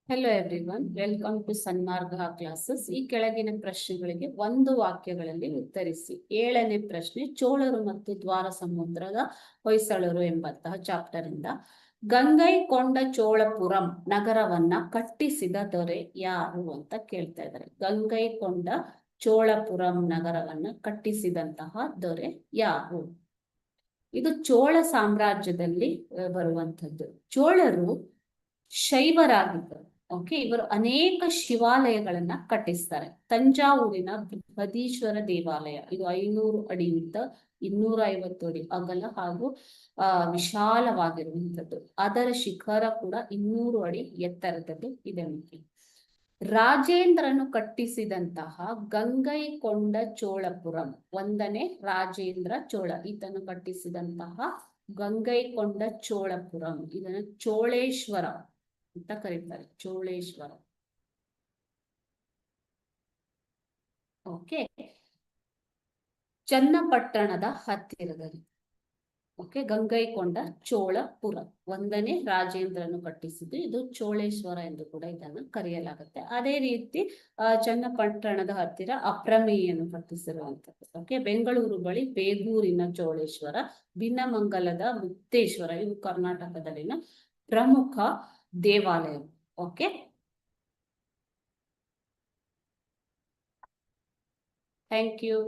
Hello everyone, welcome to Sanmarga classes. ಈ ಕೆಳಗಿನ ಪ್ರಶ್ನೆಗಳಿಗೆ ಒಂದು ವಾಕ್ಯಗಳಲ್ಲಿ ಉತ್ತರಿಸಿ. 7ನೇ ಪ್ರಶ್ನೆ, ಚೋಳರು ಮತ್ತು ದ್ವಾರ ಸಮುದ್ರದ ಹೊಯ್ಸಳರು ಎಂಬಂತಹ ಚಾಪ್ಟರ್ ಇಂದ. ಗಂಗೈಕೊಂಡ ಚೋಳಪುರಂ ನಗರವನ್ನ ಕಟ್ಟಿಸಿದ ದೊರೆ ಯಾರು ಅಂತ ಕೇಳ್ತಾ ಇದ್ದಾರೆ. ಗಂಗೈಕೊಂಡ ಚೋಳಪುರಂ ನಗರವನ್ನ ಕಟ್ಟಿಸಿದಂತಹ ದೊರೆ ಯಾರು? ಇದು ಚೋಳ ಸಾಮ್ರಾಜ್ಯದಲ್ಲಿ ಬರುವಂಥದ್ದು. ಚೋಳರು ಶೈವರಾಗಿದ್ದರು. ಓಕೆ, ಇವರು ಅನೇಕ ಶಿವಾಲಯಗಳನ್ನ ಕಟ್ಟಿಸ್ತಾರೆ. ತಂಜಾವೂರಿನ ಬೃಹದೀಶ್ವರ ದೇವಾಲಯ, ಇದು 500 ಅಡಿ ಉದ್ದ, 250 ಅಡಿ ಅಗಲ ಹಾಗೂ ವಿಶಾಲವಾಗಿರುವಂಥದ್ದು. ಅದರ ಶಿಖರ ಕೂಡ 200 ಅಡಿ ಎತ್ತರದಲ್ಲಿ ಇದೆ. ರಾಜೇಂದ್ರನು ಕಟ್ಟಿಸಿದಂತಹ ಗಂಗೈಕೊಂಡ ಚೋಳಪುರಂ, 1ನೇ ರಾಜೇಂದ್ರ ಚೋಳ ಈತನು ಕಟ್ಟಿಸಿದಂತಹ ಗಂಗೈಕೊಂಡ ಚೋಳಪುರಂ, ಇದನ್ನು ಚೋಳೇಶ್ವರ ಅಂತ ಕರೀತಾರೆ. ಚೋಳೇಶ್ವರ. ಓಕೆ, ಚನ್ನಪಟ್ಟಣದ ಹತ್ತಿರದಲ್ಲಿ. ಓಕೆ, ಗಂಗೈಕೊಂಡ ಚೋಳಪುರ 1ನೇ ರಾಜೇಂದ್ರನು ಕಟ್ಟಿಸಿದ್ದು. ಇದು ಚೋಳೇಶ್ವರ ಎಂದು ಕೂಡ ಇದನ್ನು ಕರೆಯಲಾಗುತ್ತೆ. ಅದೇ ರೀತಿ ಚನ್ನಪಟ್ಟಣದ ಹತ್ತಿರ ಅಪ್ರಮೇಯನ್ನು ಕಟ್ಟಿಸಿರುವಂಥದ್ದು. ಓಕೆ, ಬೆಂಗಳೂರು ಬಳಿ ಬೇಗೂರಿನ ಚೋಳೇಶ್ವರ, ಭಿನ್ನಮಂಗಲದ ಮುಕ್ತೇಶ್ವರ, ಇವು ಕರ್ನಾಟಕದಲ್ಲಿನ ಪ್ರಮುಖ ದೇವಾಲಯ. Okay, thank you.